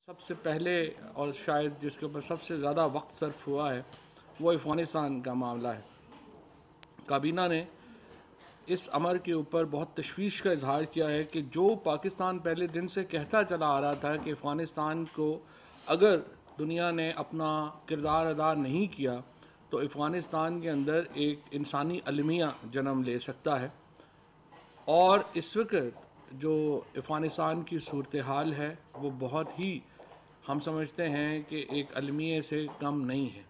سب سے پہلے اور شاید جس کے اوپر سب سے زیادہ وقت صرف ہوا ہے وہ افغانستان کا معاملہ ہے. کابینہ نے اس امر کے اوپر بہت تشویش کا اظہار کیا ہے کہ جو پاکستان پہلے دن سے کہتا چلا آ رہا تھا کہ افغانستان کو اگر دنیا نے اپنا کردار ادا نہیں کیا تو افغانستان کے اندر ایک انسانی المیہ جنم لے سکتا ہے. اور اس وقت جو افغانستان کی صورتحال ہے وہ بہت ہی ہم سمجھتے ہیں کہ ایک المیے سے کم نہیں ہے.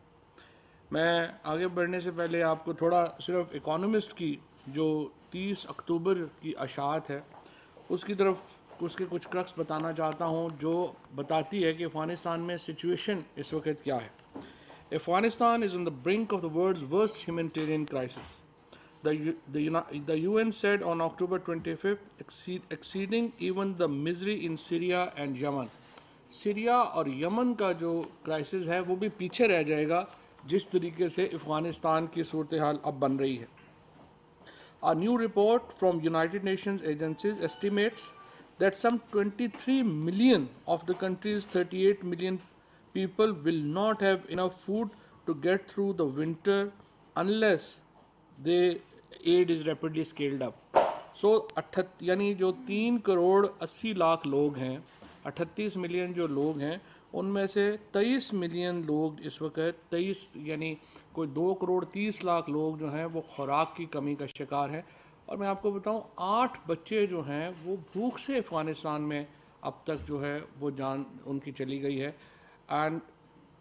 میں آگے بڑھنے سے پہلے آپ کو تھوڑا صرف اکانومسٹ کی جو 30 اکتوبر کی اشاعت ہے اس کی طرف اس کے کچھ کرکس بتانا چاہتا ہوں جو بتاتی ہے کہ افغانستان میں سچویشن اس وقت کیا ہے. Afghanistan is on the brink of the world's worst humanitarian crisis. The UN said on October 25th, exceeding even the misery in Syria and Yemen. Syria اور یمن کا جو کرائسس ہے وہ بھی پیچھے رہ جائے گا جس طریقے سے افغانستان کی صورتحال اب بن رہی ہے. A new report from United Nations agencies estimates that some 23 million of the country's 38 million people will not have enough food to get through the winter unless the aid is rapidly scaled up. So یعنی جو 3 کروڑ 80 لاکھ لوگ ہیں 38 million جو لوگ ہیں ان میں سے 23 million لوگ اس وقت 23 یعنی کوئی 2 کروڑ 30 لاکھ لوگ جو ہیں وہ خوراک کی کمی کا شکار ہیں. اور میں آپ کو بتاؤں 8 بچے جو ہیں وہ بھوک سے افغانستان میں اب تک جو ہے وہ جان ان کی چلی گئی ہے. And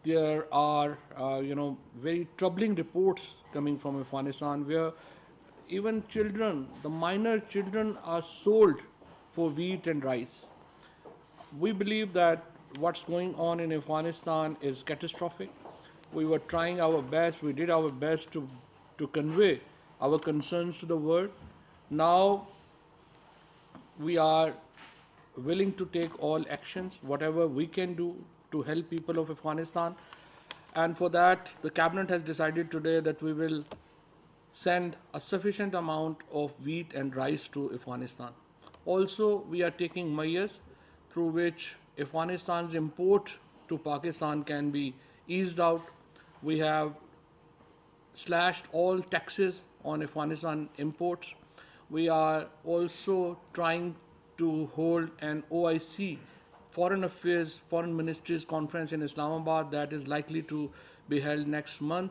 there are very troubling reports coming from Afghanistan where even children, the minor children, are sold for wheat and rice. We believe that what's going on in Afghanistan is catastrophic. We were trying our best, we did our best to convey our concerns to the world. Now we are willing to take all actions, whatever we can do to help people of Afghanistan. And for that, the cabinet has decided today that we will send a sufficient amount of wheat and rice to Afghanistan. Also, we are taking measures through which Afghanistan's import to Pakistan can be eased out. We have slashed all taxes on Afghanistan imports. We are also trying to hold an OIC, Foreign Affairs, Foreign Ministries conference in Islamabad that is likely to be held next month,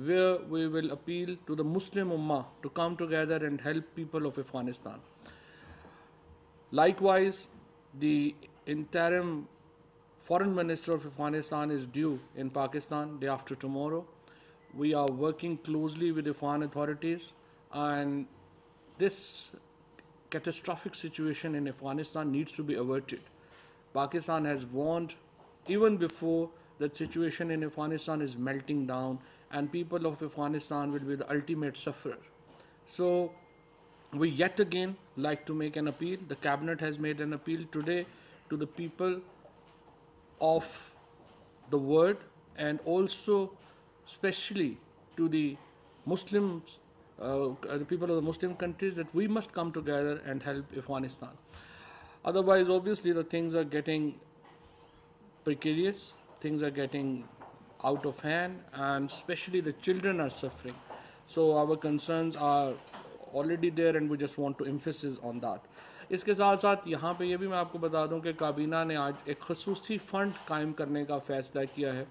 where we will appeal to the Muslim Ummah to come together and help people of Afghanistan. Likewise, the interim Foreign Minister of Afghanistan is due in Pakistan day after tomorrow. We are working closely with the Afghan authorities, and this catastrophic situation in Afghanistan needs to be averted. Pakistan has warned even before that situation in Afghanistan is melting down and people of Afghanistan will be the ultimate sufferer. So we yet again like to make an appeal. The cabinet has made an appeal today to the people of the world and also especially to the Muslims, the people of the Muslim countries, that we must come together and help Afghanistan. Otherwise, obviously, the things are getting precarious, things are getting out of hand, and especially the children are suffering. So our concerns are already there and we just want to emphasize on that. اس کے ساتھ ساتھ یہاں پہ یہ بھی میں آپ کو بتا دوں کہ کابینہ نے آج ایک خصوصی فنڈ قائم کرنے کا فیصلہ کیا ہے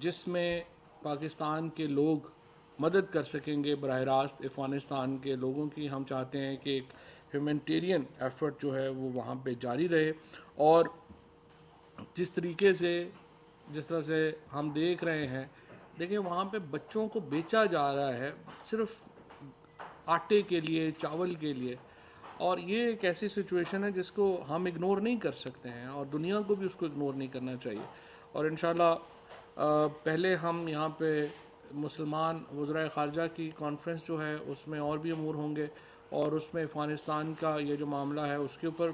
جس میں پاکستان کے لوگ مدد کر سکیں گے براہ راست افغانستان کے لوگوں کی. ہم چاہتے ہیں کہ ایک ہیومینٹیرین ایفرٹ جو ہے وہ وہاں پہ جاری رہے. اور جس طرح سے ہم دیکھ رہے ہیں، دیکھیں وہاں پہ بچوں کو بیچا جا رہا ہے صرف آٹے کے لیے، چاول کے لیے، اور یہ ایک ایسی سچویشن ہے جس کو ہم اگنور نہیں کر سکتے ہیں اور دنیا کو بھی اس کو اگنور نہیں کرنا چاہیے. اور انشاءاللہ پہلے ہم یہاں پہ مسلمان وزرائے خارجہ کی کانفرنس جو ہے اس میں اور بھی امور ہوں گے اور اس میں افغانستان کا یہ جو معاملہ ہے اس کے اوپر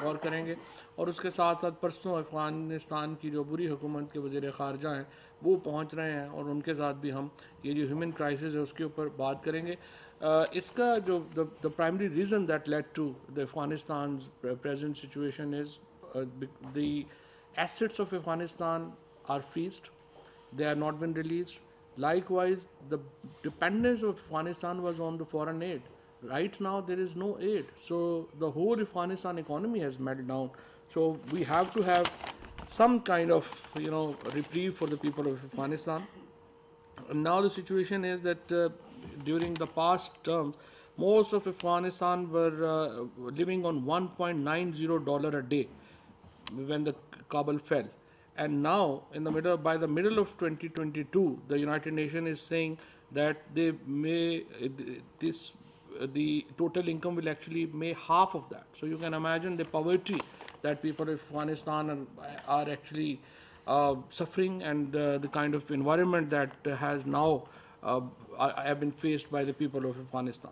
غور کریں گے. اور اس کے ساتھ ساتھ پرسوں افغانستان کی جو بری حکومت کے وزیر خارجہ ہیں وہ پہنچ رہے ہیں اور ان کے ساتھ بھی ہم یہ جو ہیومن کرائسس ہے اس کے اوپر بات کریں گے. اس کا جو the primary reason that led to the Afghanistan's present situation is the assets of Afghanistan are freezed. They have not been released. Likewise, the dependence of Afghanistan was on the foreign aid. Right now, there is no aid. So the whole Afghanistan economy has melted down. So we have to have some kind of, reprieve for the people of Afghanistan. And now the situation is that during the past terms, most of Afghanistan were living on $1.90 a day when the Kabul fell. And now, by the middle of 2022, the United Nations is saying that they may the total income will actually make half of that. So you can imagine the poverty that people of Afghanistan are actually suffering, and the kind of environment that has now have been faced by the people of Afghanistan.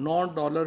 $9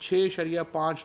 6.5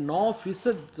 9%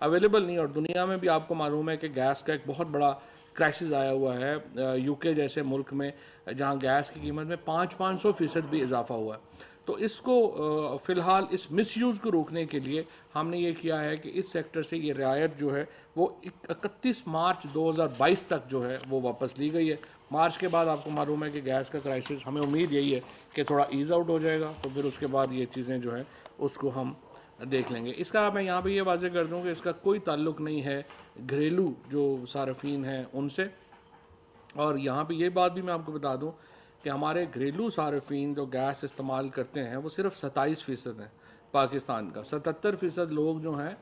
available نہیں. اور دنیا میں بھی آپ کو معلوم ہے کہ گیس کا ایک بہت بڑا کرائسس آیا ہوا ہے یو کے جیسے ملک میں, جہاں گیس کی قیمت میں 500% بھی اضافہ ہوا ہے. تو اس کو فی الحال اس مس یوز کو روکنے کے لیے ہم نے یہ کیا ہے کہ اس سیکٹر سے یہ رعایت جو ہے وہ 31 مارچ 2022 تک جو ہے وہ واپس لی گئی ہے. مارچ کے بعد آپ کو معلوم ہے کہ گیس کا کرائسس, ہمیں امید یہی ہے کہ تھوڑا ایز آؤٹ ہو جائے گا, تو پھر اس کے بعد یہ چیزیں جو ہیں اس کو ہم دیکھ لیں گے. اس کا میں یہاں پہ یہ واضح کر دوں کہ اس کا کوئی تعلق نہیں ہے گھریلو جو صارفین ہیں ان سے. اور یہاں پہ یہ بات بھی میں آپ کو بتا دوں کہ ہمارے گھریلو صارفین جو گیس استعمال کرتے ہیں وہ صرف 27% ہیں پاکستان کا. 77% لوگ جو ہیں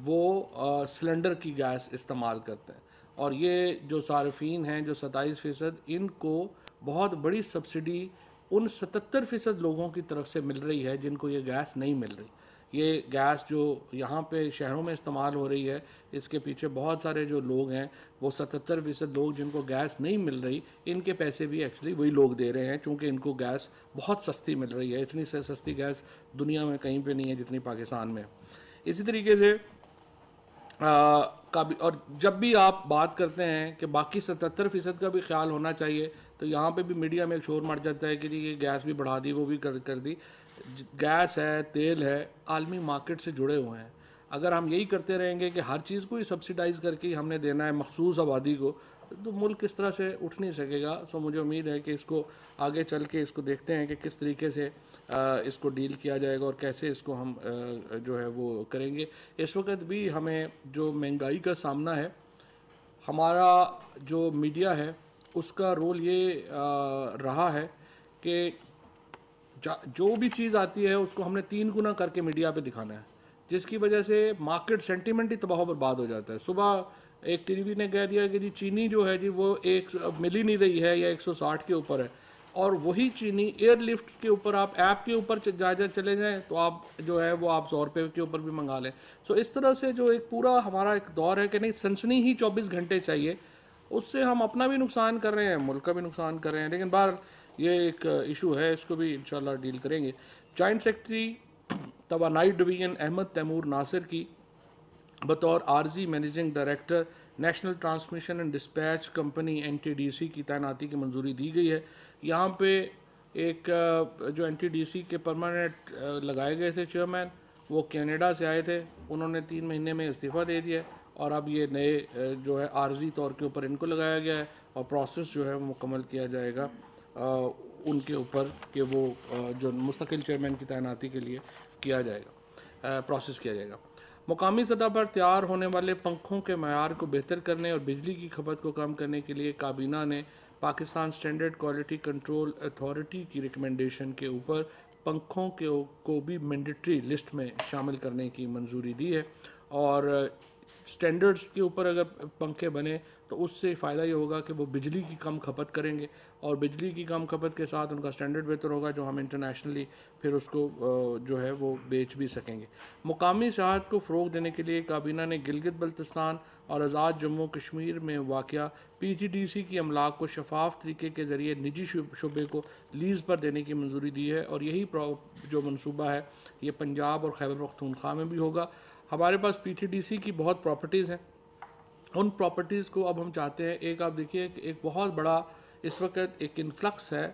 وہ سلنڈر کی گیس استعمال کرتے ہیں. اور یہ جو صارفین ہیں جو 27%, ان کو بہت بڑی سبسڈی ان 77% لوگوں کی طرف سے مل رہی ہے جن کو یہ گیس نہیں مل رہی. یہ گیس جو یہاں پہ شہروں میں استعمال ہو رہی ہے, اس کے پیچھے بہت سارے جو لوگ ہیں وہ 77% لوگ جن کو گیس نہیں مل رہی, ان کے پیسے بھی ایکچولی وہی لوگ دے رہے ہیں, چونکہ ان کو گیس بہت سستی مل رہی ہے. اتنی سے سستی گیس دنیا میں کہیں پہ نہیں ہے جتنی پاکستان میں. اسی طریقے سے اور جب بھی آپ بات کرتے ہیں کہ باقی 77% کا بھی خیال ہونا چاہیے, تو یہاں پہ بھی میڈیا میں ایک شور مچ جاتا ہے کہ جی یہ گیس بھی بڑھا دی, وہ بھی کر دی. گیس ہے, تیل ہے, عالمی مارکیٹ سے جڑے ہوئے ہیں. اگر ہم یہی کرتے رہیں گے کہ ہر چیز کو ہی سبسیڈائز کر کے ہم نے دینا ہے مخصوص آبادی کو, تو ملک اس طرح سے اٹھ نہیں سکے گا. سو مجھے امید ہے کہ اس کو آگے چل کے اس کو دیکھتے ہیں کہ کس طریقے سے اس کو ڈیل کیا جائے گا اور کیسے اس کو ہم جو ہے وہ کریں گے. اس وقت بھی ہمیں جو مہنگائی کا سامنا ہے, ہمارا جو میڈیا ہے اس کا رول یہ رہا ہے کہ جو بھی چیز آتی ہے اس کو ہم نے 3 گنا کر کے میڈیا پہ دکھانا ہے, جس کی وجہ سے مارکیٹ سینٹیمنٹ ہی تباہ و برباد ہو جاتا ہے. صبح ایک ٹی وی نے کہہ دیا کہ جی چینی جو ہے جی وہ مل ہی نہیں رہی ہے یا 160 کے اوپر ہے, اور وہی چینی ایئر لفٹ کے اوپر آپ ایپ کے اوپر چلے جائیں تو آپ جو ہے وہ آپ 100 روپے کے اوپر بھی منگا لیں. سو اس طرح سے جو ایک پورا ہمارا ایک دور ہے کہ نہیں سنسنی ہی 24 گھنٹے چاہیے, اس سے ہم اپنا بھی نقصان کر رہے ہیں, ملک کا بھی نقصان کر رہے ہیں. لیکن باہر یہ ایک ایشو ہے, اس کو بھی انشاءاللہ ڈیل کریں گے. جوائنٹ سیکرٹری توانائی ڈویژن احمد تیمور ناصر کی بطور عارضی managing director national transmission and dispatch company NTDC کی تعیناتی کی منظوری دی گئی ہے. یہاں پہ ایک جو NTDC کے پرماننٹ لگائے گئے تھے چیئرمین, وہ کینیڈا سے آئے تھے, انہوں نے 3 مہینے میں استعفیٰ دے دیا, اور اب یہ نئے جو ہے عارضی طور کے اوپر ان کو لگایا گیا ہے, اور پروسیس جو ہے وہ مکمل کیا جائے گا ان کے اوپر کہ وہ جو مستقل چیئرمین کی تعیناتی کے لیے کیا جائے گا, پروسیس کیا جائے گا. مقامی سطح پر تیار ہونے والے پنکھوں کے معیار کو بہتر کرنے اور بجلی کی کھپت کو کم کرنے کے لیے کابینہ نے Pakistan standard quality control authority کی ریکمنڈیشن کے اوپر پنکھوں کو بھی مینڈیٹری لسٹ میں شامل کرنے کی منظوری دی ہے. اور سٹینڈرڈز کے اوپر اگر پنکھے بنے تو اس سے فائدہ یہ ہوگا کہ وہ بجلی کی کم کھپت کریں گے, اور بجلی کی کم کھپت کے ساتھ ان کا سٹینڈرڈ بہتر ہوگا, جو ہم انٹرنیشنلی پھر اس کو جو ہے وہ بیچ بھی سکیں گے. مقامی سیاحت کو فروغ دینے کے لیے کابینہ نے گلگت بلتستان اور آزاد جموں کشمیر میں واقع PTDC کی املاک کو شفاف طریقے کے ذریعے نجی شعبے کو لیز پر دینے کی منظوری دی ہے, اور یہی جو منصوبہ ہے یہ پنجاب اور خیبر پختونخوا میں بھی ہوگا. ہمارے پاس PTDC کی بہت پراپرٹیز ہیں, ان پراپرٹیز کو اب ہم چاہتے ہیں, ایک آپ دیکھیے کہ ایک بہت بڑا اس وقت ایک انفلکس ہے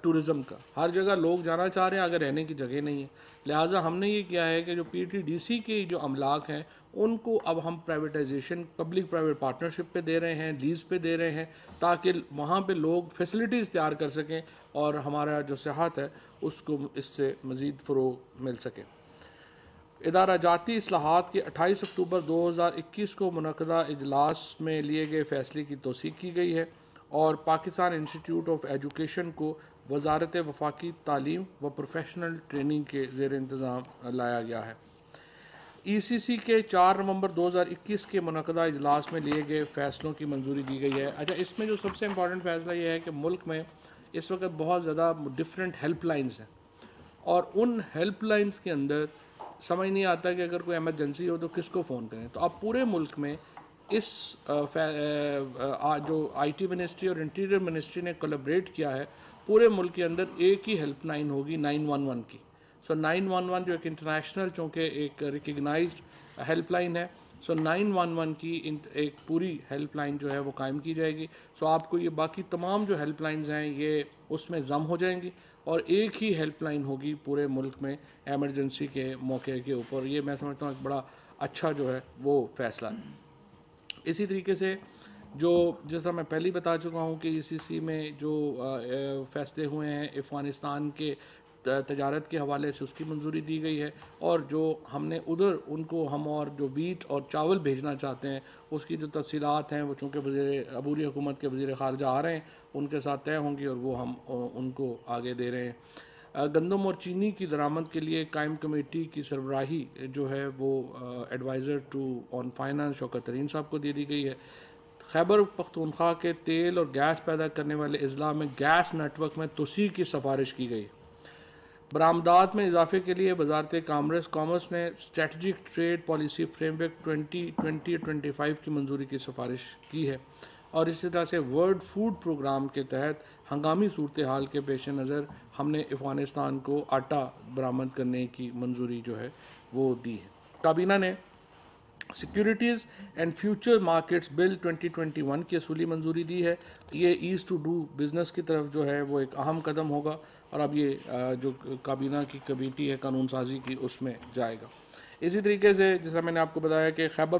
ٹورزم کا, ہر جگہ لوگ جانا چاہ رہے ہیں, اگر رہنے کی جگہ نہیں ہے. لہٰذا ہم نے یہ کیا ہے کہ جو PTDC کے جو املاک ہیں ان کو اب ہم پرائیویٹائزیشن پبلک پرائیویٹ پارٹنرشپ پہ دے رہے ہیں, لیز پہ دے رہے ہیں, تاکہ وہاں پہ لوگ فیسلٹیز تیار کر سکیں اور ہمارا جو سیاحت ہے اس کو اس سے مزید فروغ مل سکے. ادارہ جاتی اصلاحات کے 28 اکتوبر 2021 کو منعقدہ اجلاس میں لیے گئے فیصلے کی توثیق کی گئی ہے, اور پاکستان انسٹیٹیوٹ آف ایجوکیشن کو وزارت وفاقی تعلیم و پروفیشنل ٹریننگ کے زیر انتظام لایا گیا ہے. ECC کے 4 نومبر 2021 کے منعقدہ اجلاس میں لیے گئے فیصلوں کی منظوری دی گئی ہے. اچھا, اس میں جو سب سے امپورٹنٹ فیصلہ یہ ہے کہ ملک میں اس وقت بہت زیادہ ڈفرینٹ ہیلپ لائنز ہیں, اور ان ہیلپ لائنز کے اندر سمجھ نہیں آتا کہ اگر کوئی ایمرجنسی ہو تو کس کو فون کریں. تو اب پورے ملک میں اس جو IT منسٹری اور انٹیریئر منسٹری نے کولیبریٹ کیا ہے, پورے ملک کے اندر ایک ہی ہیلپ لائن ہوگی 911 کی. سو 911 جو ایک انٹرنیشنل چونکہ ایک ریکگنائزڈ ہیلپ لائن ہے, سو 911 کی ایک پوری ہیلپ لائن جو ہے وہ قائم کی جائے گی. سو آپ کو یہ باقی تمام جو ہیلپ لائنز ہیں یہ اس میں ضم ہو جائیں گی اور ایک ہی ہیلپ لائن ہوگی پورے ملک میں ایمرجنسی کے موقع کے اوپر. یہ میں سمجھتا ہوں ایک بڑا اچھا جو ہے وہ فیصلہ ہے. اسی طریقے سے جو جس طرح میں پہلے بتا چکا ہوں کہ ECC میں جو فیصلے ہوئے ہیں افغانستان کے تجارت کے حوالے سے اس کی منظوری دی گئی ہے, اور جو ہم نے ادھر ان کو ہم اور جو ویٹ اور چاول بھیجنا چاہتے ہیں اس کی جو تفصیلات ہیں وہ چونکہ عبوری حکومت کے وزیر خارجہ آ رہے ہیں ان کے ساتھ طے ہوں گی اور وہ ہم ان کو آگے دے رہے ہیں. گندم اور چینی کی درآمد کے لیے قائم کمیٹی کی سربراہی جو ہے وہ ایڈوائزر ٹو آن فائنانس شوکت ترین صاحب کو دے دی گئی ہے. خیبر پختونخوا کے تیل اور گیس پیدا کرنے والے اضلاع میں گیس نیٹ ورک میں توسیع کی سفارش کی گئی. برآمدات میں اضافے کے لیے وزارت کامرس نے strategic trade policy framework 2020-25 کی منظوری کی سفارش کی ہے, اور اسی طرح سے ورلڈ فوڈ پروگرام کے تحت ہنگامی صورتحال کے پیش نظر ہم نے افغانستان کو آٹا برآمد کرنے کی منظوری جو ہے وہ دی ہے. کابینہ نے سیکیورٹیز اینڈ فیوچر مارکیٹس بل 2021 کی اصولی منظوری دی ہے. یہ ایز ٹو ڈو بزنس کی طرف جو ہے وہ ایک اہم قدم ہوگا, اور اب یہ جو کابینہ کی کمیٹی ہے قانون سازی کی اس میں جائے گا. اسی طریقے سے جیسا میں نے آپ کو بتایا کہ خیبر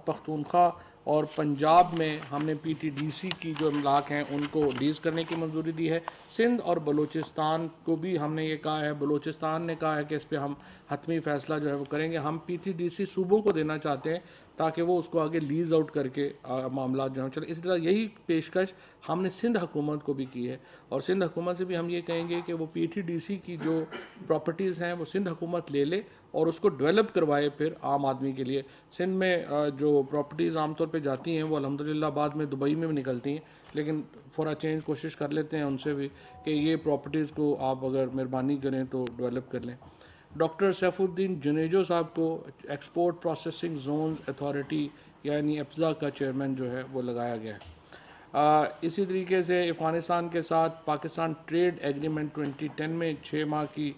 پختونخوا اور پنجاب میں ہم نے PTDC کی جو املاک ہیں ان کو لیز کرنے کی منظوری دی ہے. سندھ اور بلوچستان کو بھی ہم نے یہ کہا ہے, بلوچستان نے کہا ہے کہ اس پہ ہم حتمی فیصلہ جو ہے وہ کریں گے. ہم PTDC صوبوں کو دینا چاہتے ہیں تاکہ وہ اس کو آگے لیز آؤٹ کر کے معاملات جو ہیں چلیں. اسی طرح یہی پیشکش ہم نے سندھ حکومت کو بھی کی ہے, اور سندھ حکومت سے بھی ہم یہ کہیں گے کہ وہ PTDC کی جو پراپرٹیز ہیں وہ سندھ حکومت لے لے اور اس کو ڈیولپ کروائے پھر عام آدمی کے لیے. سندھ میں جو پراپرٹیز عام طور پہ جاتی ہیں وہ الحمدللہ بعد میں دبئی میں بھی نکلتی ہیں, لیکن فور اے چینج کوشش کر لیتے ہیں ان سے بھی کہ یہ پراپرٹیز کو آپ اگر مہربانی کریں تو ڈیولپ کر لیں. ڈاکٹر سیف الدین جنیجو صاحب کو ایکسپورٹ پروسیسنگ زونز اتھارٹی یعنی EPZA کا چیئرمین جو ہے وہ لگایا گیا ہے. اسی طریقے سے افغانستان کے ساتھ پاکستان ٹریڈ ایگریمنٹ 2010 میں 6 ماہ کی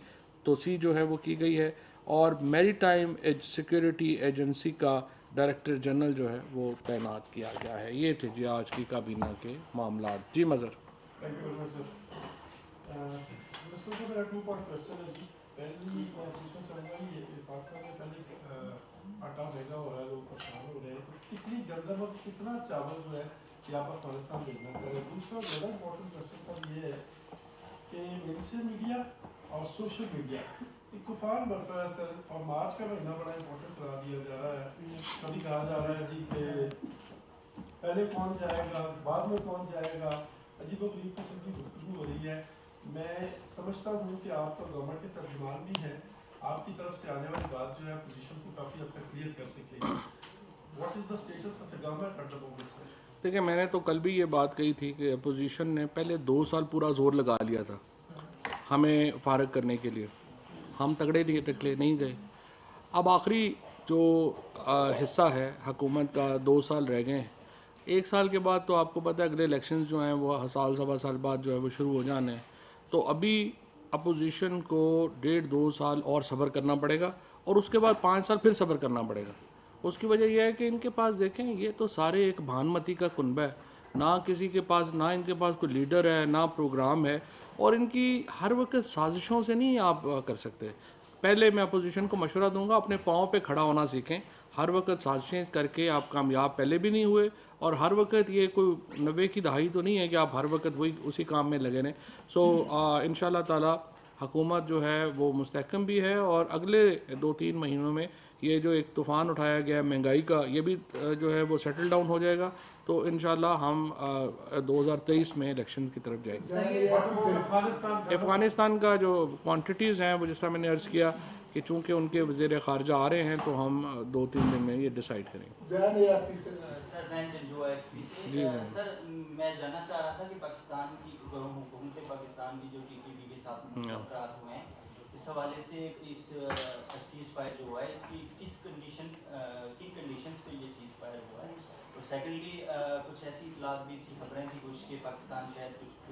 توسیع جو ہے وہ کی گئی ہے, اور میری ٹائم سیکیورٹی ایجنسی کا ڈائریکٹر جنرل جو ہے وہ تعینات کیا گیا ہے. یہ تھے جی آج کی کابینہ کے معاملات. جی مظہر. پہلی میں پوچھنا چاہوں گا یہ پاکستان میں پہلے آٹا مہنگا ہو رہا ہے, لوگ پریشان ہو رہے ہیں, تو کتنی گندم اور کتنا چاول جو ہے یہ آپ افغانستان بھیجنا چاہ رہے ہیں. دوسرا زیادہ امپورٹنٹ کوشچن پر یہ ہے کہ مینسٹریم میڈیا اور سوشل میڈیا ایک طوفان برپا ہے سر, اور مارچ کا مہینہ بڑا امپورٹنٹ قرار دیا جا رہا ہے. کبھی کہا جا رہا ہے جی کہ پہلے کون جائے گا, بعد میں کون جائے گا, عجیب و غریب قسم کی گفتگو ہو رہی ہے. میں سمجھتا ہوں کہ آپ تو گورنمنٹ کے ترجمان بھی ہیں, آپ کی طرف سے آنے والی بات جو ہے پوزیشن کو کافی حد تک کلیئر کر سکے گی. What is the status of the government at the moment sir? دیکھیں میں نے تو کل بھی یہ بات کہی تھی کہ اپوزیشن نے پہلے 2 سال پورا زور لگا لیا تھا ہمیں فارغ کرنے کے لیے, ہم تگڑے ٹکلے نہیں گئے. اب آخری جو حصہ ہے حکومت کا 2 سال رہ گئے ہیں. 1 سال کے بعد تو آپ کو پتہ ہے اگلے الیکشنز جو ہیں وہ سال سوا سال بعد جو ہے وہ شروع ہو جانے ہیں. تو ابھی اپوزیشن کو 1.5-2 سال اور صبر کرنا پڑے گا, اور اس کے بعد 5 سال پھر صبر کرنا پڑے گا. اس کی وجہ یہ ہے کہ ان کے پاس دیکھیں یہ تو سارے ایک بھانمتی کا کنبہ ہے, نہ کسی کے پاس نہ ان کے پاس کوئی لیڈر ہے نہ پروگرام ہے, اور ان کی ہر وقت سازشوں سے نہیں آپ کر سکتے. پہلے میں اپوزیشن کو مشورہ دوں گا اپنے پاؤں پہ کھڑا ہونا سیکھیں. ہر وقت سازشیں کر کے آپ کامیاب پہلے بھی نہیں ہوئے, اور ہر وقت یہ کوئی 90 کی دہائی تو نہیں ہے کہ آپ ہر وقت وہی اسی کام میں لگے رہیں. سو انشاءاللہ تعالی حکومت جو ہے وہ مستحکم بھی ہے, اور اگلے 2-3 مہینوں میں یہ جو ایک طوفان اٹھایا گیا ہے مہنگائی کا یہ بھی جو ہے وہ سیٹل ڈاؤن ہو جائے گا. تو انشاءاللہ ہم 2023 میں الیکشن کی طرف جائیں گے. افغانستان کا جو کوانٹیٹیز ہیں وہ جس طرح میں نے عرض کیا کہ چونکہ ان کے وزیر خارجہ آ رہے ہیں تو ہم 2-3 دن میں یہ ڈیسائیڈ کریں گے. جی سر, میں جاننا چاہ رہا تھا کہ پاکستان کی حکومت پاکستان کی جو TTP کے ساتھ مذاکرات ہوئے ہیں اس حوالے سے اس سیز فائر جو ہوا ہے اس کی کن کنڈیشنز پہ یہ سیز فائر ہوا ہے. اور سیکنڈلی کچھ ایسی اطلاعات بھی تھی, خبریں تھیں کچھ کہ پاکستان شاید کچھ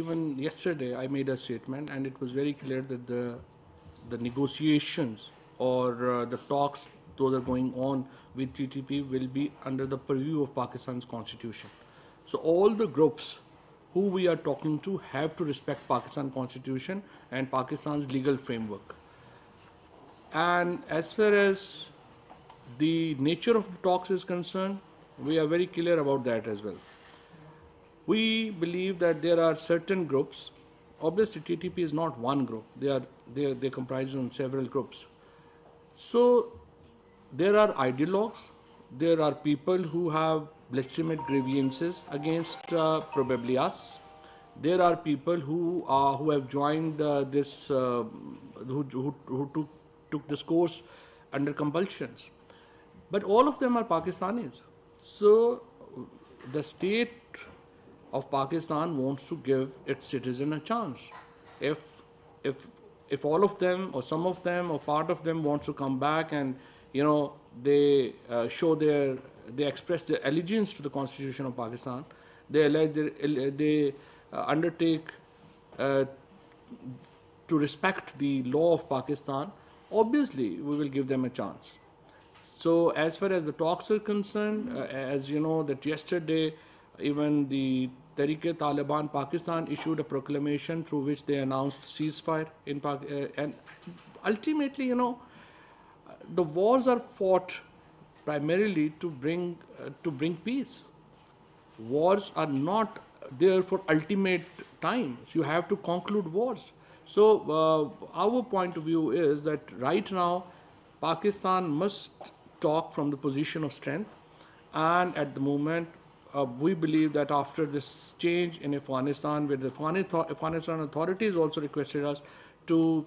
even yesterday I made a statement and it was very clear that the negotiations or the talks those are going on with TTP will be under the purview of Pakistan's constitution. So all the groups who we are talking to have to respect Pakistan constitution and Pakistan's legal framework. And as far as the nature of the talks is concerned, we are very clear about that as well. We believe that there are certain groups. Obviously, TTP is not one group. They comprise on several groups. So there are ideologues. There are people who have legitimate grievances against probably us. There are people who have joined who took this course under compulsions. But all of them are Pakistanis. So the state of Pakistan wants to give its citizen a chance. If all of them or some of them or part of them wants to come back and they they express their allegiance to the Constitution of Pakistan, they undertake to respect the law of Pakistan, obviously we will give them a chance. So as far as the talks are concerned, as you know that yesterday even the Tehreek-e-Taliban Pakistan issued a proclamation through which they announced ceasefire in Pakistan. And ultimately, the wars are fought primarily to bring peace. Wars are not there for ultimate time. You have to conclude wars. So our point of view is that right now Pakistan must talk from the position of strength, and at the moment we believe that after this change in Afghanistan, where the Afghanistan authorities also requested us to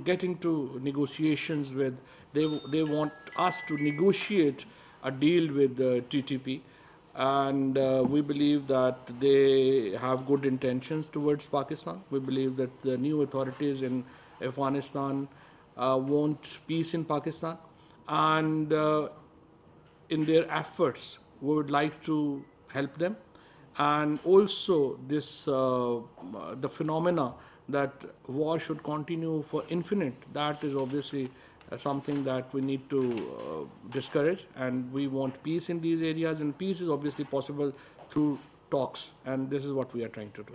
get into negotiations with, they want us to negotiate a deal with TTP, and we believe that they have good intentions towards Pakistan. We believe that the new authorities in Afghanistan want peace in Pakistan, and in their efforts we would like to help them. And also this the phenomena that war should continue for infinite, that is obviously something that we need to discourage, and we want peace in these areas, and peace is obviously possible through talks, and this is what we are trying to do.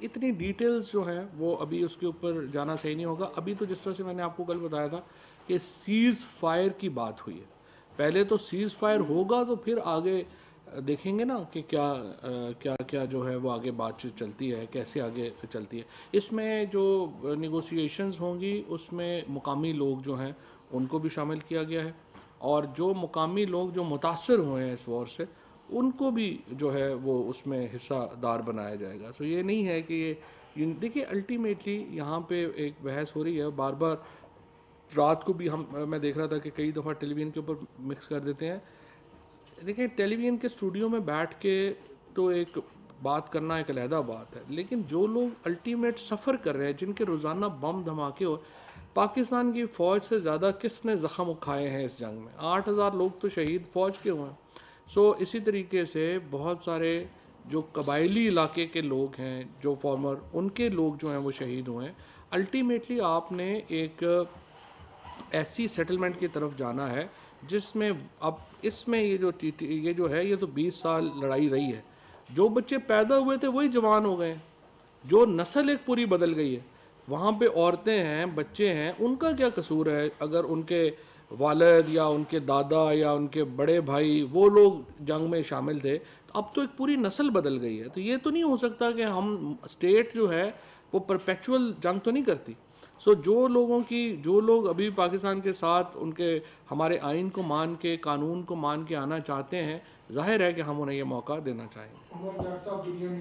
اتنی details جو ہیں وہ ابھی اس کے اوپر جانا صحیح نہیں ہوگا. ابھی تو جس طرح سے میں نے آپ کو کل بتایا تھا کہ سیز فائر کی بات ہوئی ہے. پہلے تو سیز فائر ہوگا تو پھر آگے دیکھیں گے نا کہ کیا جو ہے وہ آگے بات چیت چلتی ہے, کیسے آگے چلتی ہے. اس میں جو نیگوسیشنز ہوں گی اس میں مقامی لوگ جو ہیں ان کو بھی شامل کیا گیا ہے, اور جو مقامی لوگ جو متاثر ہوئے ہیں اس وار سے ان کو بھی جو ہے وہ اس میں حصہ دار بنایا جائے گا. سو یہ نہیں ہے کہ یہ دیکھیے الٹیمیٹلی یہاں پہ ایک بحث ہو رہی ہے بار بار. رات کو بھی میں دیکھ رہا تھا کہ کئی دفعہ ٹیلی ویژن کے اوپر مکس کر دیتے ہیں. دیکھیں ٹیلی ویژن کے اسٹوڈیو میں بیٹھ کے تو ایک بات کرنا ایک علیحدہ بات ہے, لیکن جو لوگ الٹیمیٹ سفر کر رہے ہیں, جن کے روزانہ بم دھماکے ہو, پاکستان کی فوج سے زیادہ کس نے زخم اٹھائے ہیں اس جنگ میں؟ 8,000 لوگ تو شہید فوج کے ہوئے ہیں. سو اسی طریقے سے بہت سارے جو قبائلی علاقے کے لوگ ہیں جو فارمر, ان کے لوگ جو ہیں وہ شہید ہوئے ہیں. الٹیمیٹلی آپ نے ایک ایسی سیٹلمنٹ کی طرف جانا ہے جس میں اب اس میں یہ جو ہے یہ تو 20 سال لڑائی رہی ہے. جو بچے پیدا ہوئے تھے وہی جوان ہو گئے ہیں, جو نسل ایک پوری بدل گئی ہے. وہاں پہ عورتیں ہیں, بچے ہیں, ان کا کیا قصور ہے اگر ان کے والد یا ان کے دادا یا ان کے بڑے بھائی وہ لوگ جنگ میں شامل تھے؟ اب تو ایک پوری نسل بدل گئی ہے. تو یہ تو نہیں ہو سکتا کہ ہم اسٹیٹ جو ہے وہ پرپیچول جنگ تو نہیں کرتی. سو جو لوگ ابھی پاکستان کے ساتھ ان کے ہمارے آئین کو مان کے قانون کو مان کے آنا چاہتے ہیں, ظاہر ہے کہ ہم انہیں یہ موقع دینا چاہیں گے.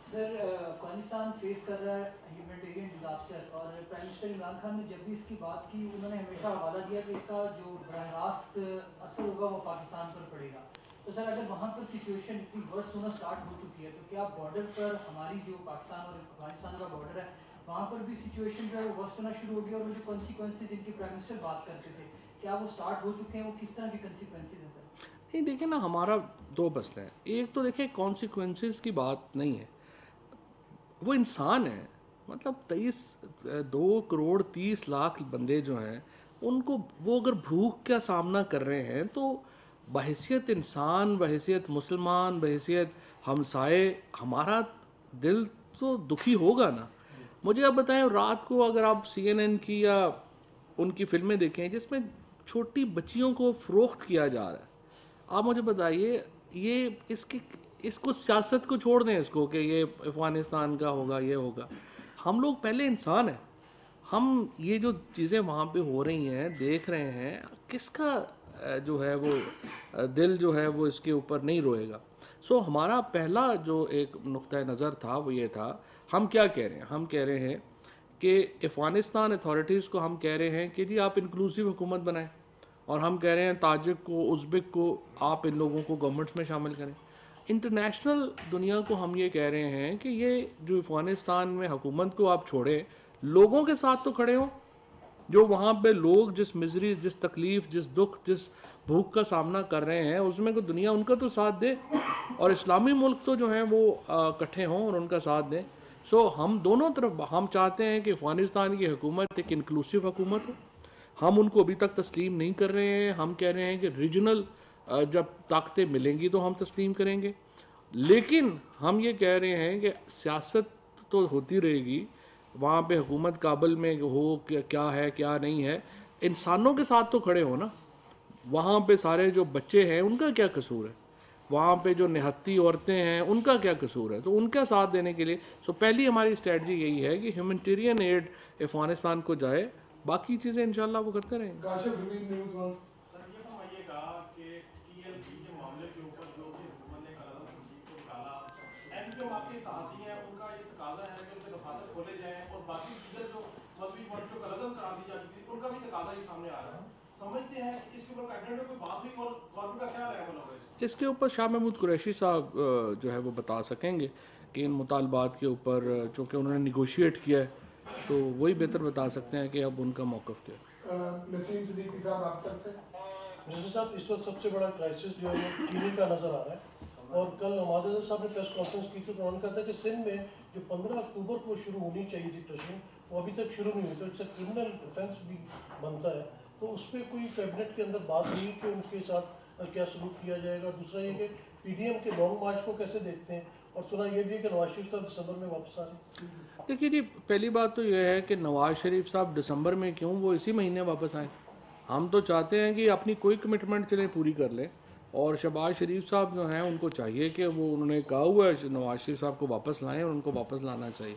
سر افغانستان فیس کر رہا ہے ہیومینیٹیرین ڈیزاسٹر, اور پرائم منسٹر عمران خان نے جب بھی اس کی بات کی انہوں نے ہمیشہ حوالہ دیا کہ اس کا جو براہ راست اثر ہوگا وہ پاکستان پر پڑے گا. تو سر اگر وہاں پر سچویشن اتنی ورس ہونا سٹارٹ ہو چکی ہے تو کیا بارڈر پر ہماری جو پاکستان اور افغانستان کا بارڈر ہے وہاں پر بھی سچویشن جو ہے وہ ورس ہونا شروع ہو گیا, اور وہ جو کانسیکوینسز جن کی پرائم منسٹر بات کرتے تھے کیا وہ سٹارٹ ہو چکے ہیں, وہ کس طرح کی کانسیکوینسز ہیں سر؟ نہیں دیکھیں نا, ہمارا دو مسئلے ہیں. ایک تو دیکھیں کانسیکوینسز کی بات نہیں ہے, وہ انسان ہے. مطلب 2 کروڑ 30 لاکھ بندے جو ہیں ان کو وہ اگر بھوک کا سامنا کر رہے ہیں تو بحیثیت انسان, بحیثیت مسلمان, بحیثیت ہمسائے ہمارا دل تو دکھی ہوگا نا. مجھے آپ بتائیں, رات کو اگر آپ CNN کی یا ان کی فلمیں دیکھیں جس میں چھوٹی بچیوں کو فروخت کیا جا رہا ہے, آپ مجھے بتائیے یہ اس کو سیاست کو چھوڑ دیں, اس کو کہ یہ افغانستان کا ہوگا یہ ہوگا. ہم لوگ پہلے انسان ہیں. ہم یہ جو چیزیں وہاں پہ ہو رہی ہیں دیکھ رہے ہیں, کس کا جو ہے وہ دل جو ہے وہ اس کے اوپر نہیں روئے گا. سو ہمارا پہلا جو ایک نقطہ نظر تھا وہ یہ تھا, ہم کیا کہہ رہے ہیں, ہم کہہ رہے ہیں کہ افغانستان اتھارٹیز کو ہم کہہ رہے ہیں کہ جی آپ انکلوسیو حکومت بنائیں, اور ہم کہہ رہے ہیں تاجک کو, ازبک کو, آپ ان لوگوں کو گورنمنٹس میں شامل کریں. انٹرنیشنل دنیا کو ہم یہ کہہ رہے ہیں کہ یہ جو افغانستان میں حکومت کو آپ چھوڑیں, لوگوں کے ساتھ تو کھڑے ہوں. جو وہاں پہ لوگ جس مزری, جس تکلیف, جس دکھ, جس بھوک کا سامنا کر رہے ہیں اس میں کو دنیا ان کا تو ساتھ دے, اور اسلامی ملک تو جو ہیں وہ اکٹھے ہوں اور ان کا ساتھ دیں. سو ہم دونوں طرف ہم چاہتے ہیں کہ افغانستان کی حکومت ایک انکلوسیو حکومت ہو. ہم ان کو ابھی تک تسلیم نہیں کر رہے ہیں. ہم کہہ رہے ہیں کہ ریجنل جب طاقتیں ملیں گی تو ہم تسلیم کریں گے, لیکن ہم یہ کہہ رہے ہیں کہ سیاست تو ہوتی رہے گی وہاں پہ, حکومت کابل میں ہو کیا ہے کیا نہیں ہے, انسانوں کے ساتھ تو کھڑے ہو نا. وہاں پہ سارے جو بچے ہیں ان کا کیا قصور ہے, وہاں پہ جو نہتی عورتیں ہیں ان کا کیا قصور ہے, تو ان کا ساتھ دینے کے لیے پہلی ہماری اسٹریٹجی یہی ہے کہ ہیومینیٹیرین ایڈ افغانستان کو جائے, باقی چیزیں انشاءاللہ وہ کرتے رہیں گے. اس کے اوپر شاہ محمود قریشی صاحب جو ہے وہ بتا سکیں گے کہ ان مطالبات کے اوپر, چونکہ انہوں نے نیگوشیٹ کیا ہے تو وہی بہتر بتا سکتے ہیں کہ اب ان کا موقف کیا ہے. نسیم صدیقی صاحب آپ تک سے. نسیم صاحب, اس وقت سب سے بڑا کرائسس جو ہے وہ چینی کا نظر آ رہا ہے, اور کل نواز اظہر صاحب نے پریس کانفرنس کی تھی تو انہوں نے کہا تھا کہ سندھ میں جو 15 اکتوبر کو شروع ہونی چاہیے تھی ٹریشنگ وہ ابھی تک شروع نہیں ہوئی, تو اس سے کرمنل افینس بھی بنتا ہے. تو اس پہ کوئی کیبنٹ کے اندر بات ہوئی کہ ان کے ساتھ کیا سلوک کیا جائے گا. دوسرا یہ کہ PDM کے لانگ مارچ کو کیسے دیکھتے ہیں, اور سنا یہ بھی ہے کہ نواز شریف صاحب دسمبر میں واپس آ رہے ہیں. دیکھیے جی, پہلی بات تو یہ ہے کہ نواز شریف صاحب دسمبر میں کیوں, وہ اسی مہینے واپس آئیں. ہم تو چاہتے ہیں کہ اپنی کوئی کمٹمنٹ چلیں پوری کر لیں, اور شہباز شریف صاحب جو ہیں ان کو چاہیے کہ وہ, انہوں نے کہا ہوا ہے نواز شریف صاحب کو واپس لائیں, اور ان کو واپس لانا چاہیے.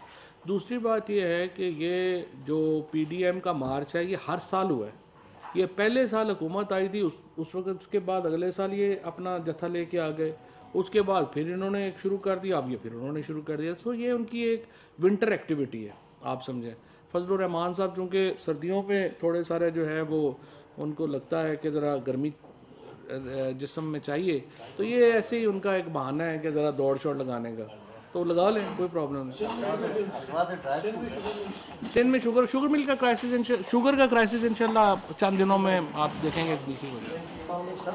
دوسری بات یہ ہے کہ یہ جو PDM کا مارچ ہے یہ ہر سال ہوا ہے. یہ پہلے سال حکومت آئی تھی اس وقت, اس کے بعد اگلے سال یہ اپنا جتھا لے کے آ گئے, اس کے بعد پھر انہوں نے ایک شروع کر دیا, اب یہ پھر انہوں نے شروع کر دیا. سو یہ ان کی ایک ونٹر ایکٹیویٹی ہے, آپ سمجھیں. فضل الرحمان صاحب چونکہ سردیوں میں تھوڑے سارے جو ہے وہ ان کو لگتا ہے کہ ذرا گرمی جسم میں چاہیے, تو یہ ایسے ہی ان کا ایک بہانہ ہے کہ ذرا دوڑ شوڑ لگانے کا, تو لگا لیں, کوئی پرابلم نہیں. سندھ میں شوگر مل کا کرائسس, شوگر کا کرائسس انشاءاللہ چند دنوں میں آپ دیکھیں گے.